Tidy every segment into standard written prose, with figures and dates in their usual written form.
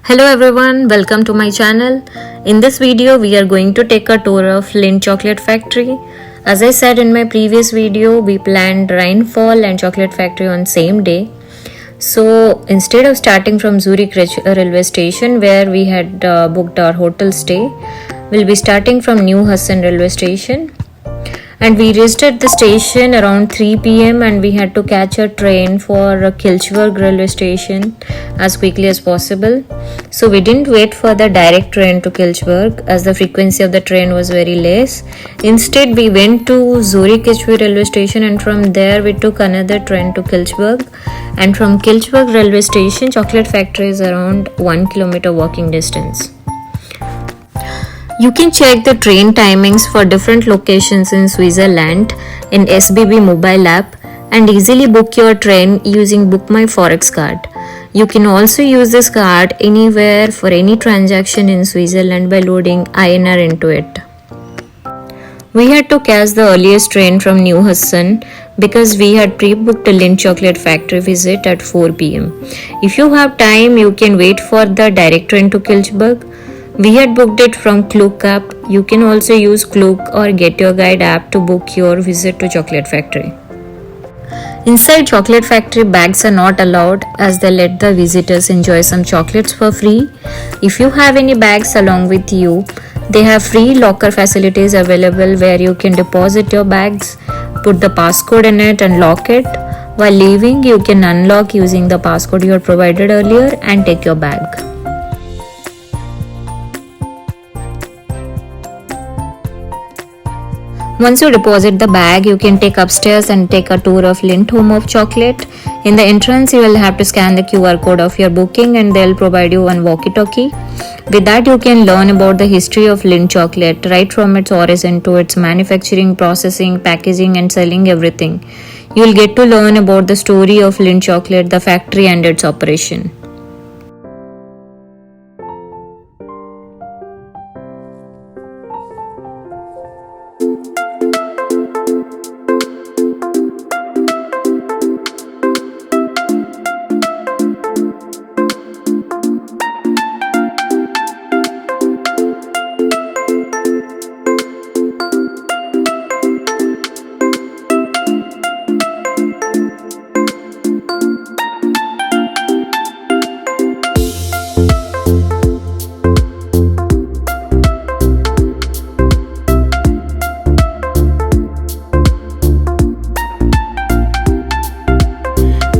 Hello everyone, welcome to my channel. In this video, we are going to take a tour of Lindt Chocolate Factory. As I said in my previous video, we planned rainfall and chocolate factory on same day. So instead of starting from Zurich railway station where we had booked our hotel stay, we'll be starting from New Hassan railway station. And we reached at the station around 3 p.m. and we had to catch a train for Kilchberg railway station as quickly as possible. So we didn't wait for the direct train to Kilchberg as the frequency of the train was very less. Instead, we went to Zurich railway station and from there we took another train to Kilchberg. And from Kilchberg railway station, Chocolate Factory is around 1 kilometer walking distance. You can check the train timings for different locations in Switzerland in SBB mobile app and easily book your train using Book My Forex card. You can also use this card anywhere for any transaction in Switzerland by loading INR into it. We had to catch the earliest train from New Hassan because we had pre-booked a Lindt Chocolate Factory visit at 4 p.m. If you have time, you can wait for the direct train to Kilchberg. We had booked it from Klook app. You can also use Klook or Get Your Guide app to book your visit to Chocolate Factory. Inside Chocolate Factory, bags are not allowed as they let the visitors enjoy some chocolates for free. If you have any bags along with you, they have free locker facilities available where you can deposit your bags, put the passcode in it and lock it. While leaving, you can unlock using the passcode you had provided earlier and take your bag. Once you deposit the bag, you can take upstairs and take a tour of Lindt Home of Chocolate. In the entrance, you will have to scan the QR code of your booking and they'll provide you one walkie-talkie. With that, you can learn about the history of Lindt Chocolate, right from its origin to its manufacturing, processing, packaging and selling everything. You will get to learn about the story of Lindt Chocolate, the factory and its operation.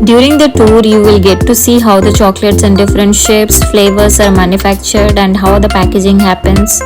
During the tour, you will get to see how the chocolates in different shapes, flavors are manufactured and how the packaging happens.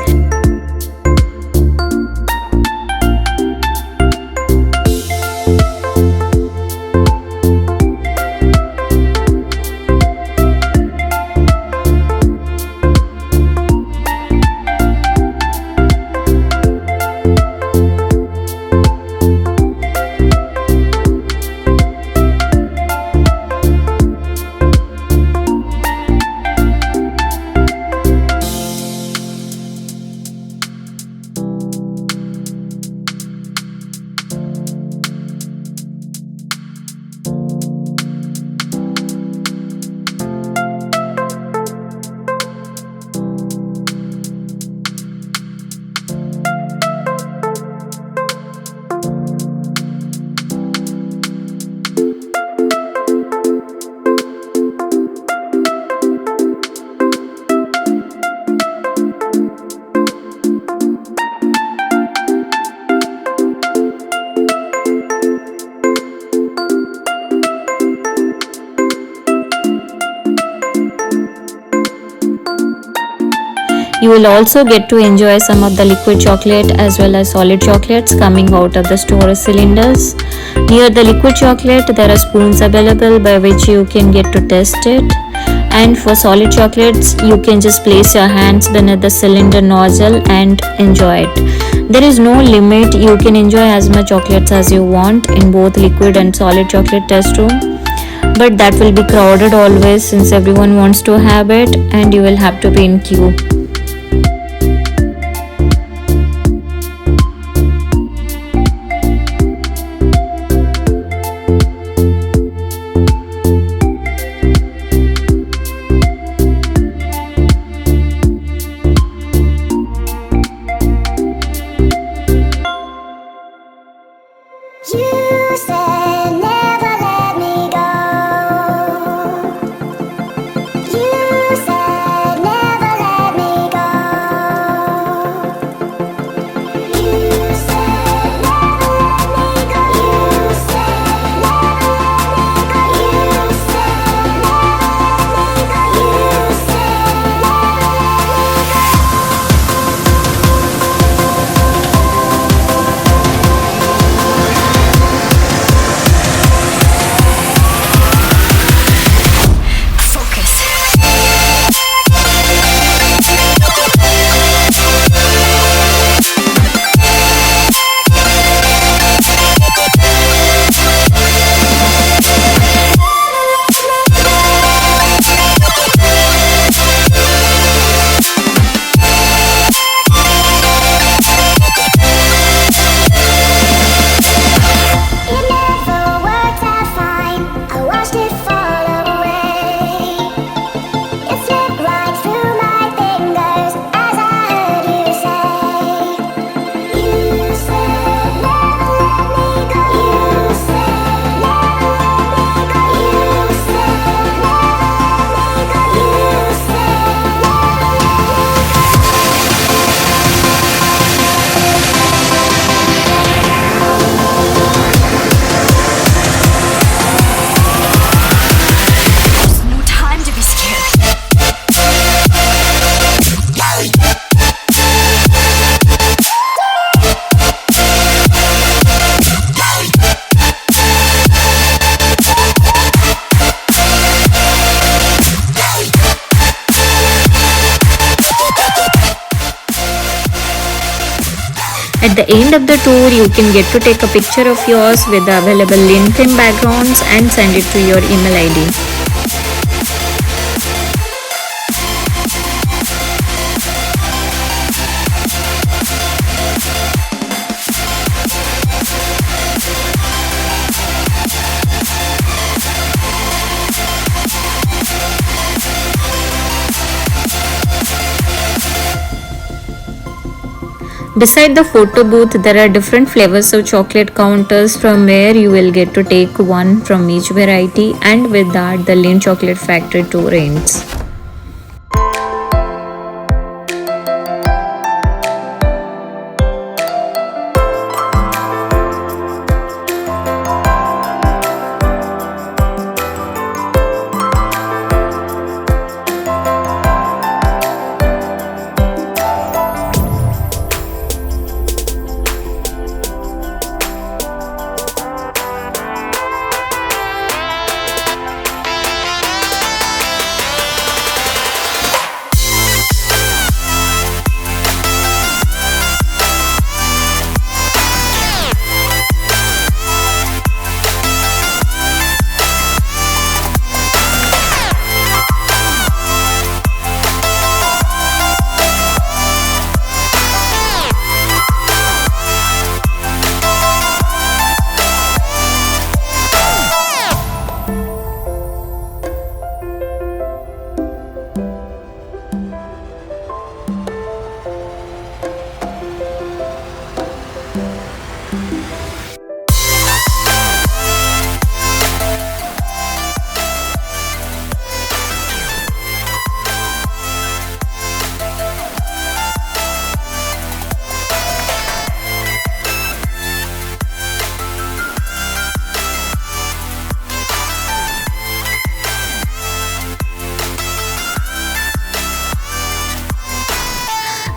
You will also get to enjoy some of the liquid chocolate as well as solid chocolates coming out of the storage cylinders. Near the liquid chocolate, there are spoons available by which you can get to test it. And for solid chocolates, you can just place your hands beneath the cylinder nozzle and enjoy it. There is no limit. You can enjoy as much chocolates as you want in both liquid and solid chocolate test room. But that will be crowded always since everyone wants to have it and you will have to be in queue. At the end of the tour, you can get to take a picture of yours with the available Lindt theme backgrounds and send it to your email ID. Beside the photo booth, there are different flavors of chocolate counters from where you will get to take one from each variety, and with that the Lindt Chocolate Factory tour ends.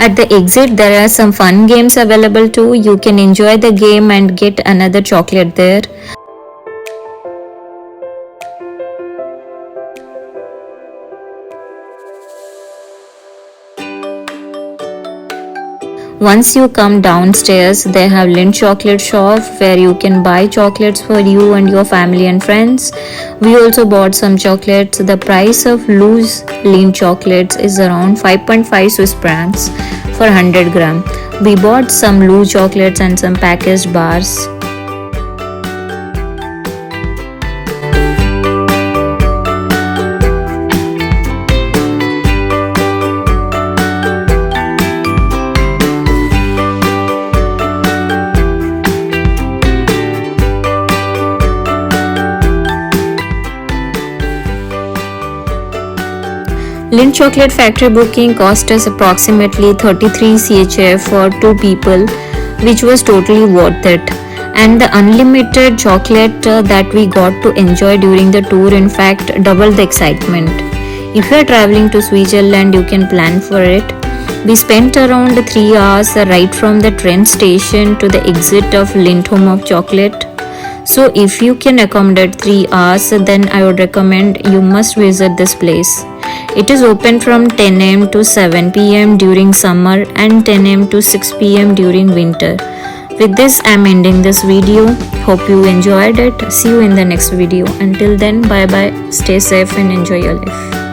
At the exit, there are some fun games available too. You can enjoy the game and get another chocolate there. Once you come downstairs, they have Lindt Chocolate Shop where you can buy chocolates for you and your family and friends. We also bought some chocolates. The price of loose Lindt chocolates is around 5.5 Swiss francs for 100 gram. We bought some loose chocolates and some packaged bars. Lindt Chocolate Factory booking cost us approximately 33 CHF for 2 people, which was totally worth it. And the unlimited chocolate that we got to enjoy during the tour in fact doubled the excitement. If you are traveling to Switzerland, you can plan for it. We spent around 3 hours right from the train station to the exit of Lindt Home of Chocolate. So if you can accommodate 3 hours, then I would recommend you must visit this place. It is open from 10 am to 7 pm during summer and 10 am to 6 pm during winter. With this, I am ending this video. Hope you enjoyed it. See you in the next video. Until then, bye bye. Stay safe and enjoy your life.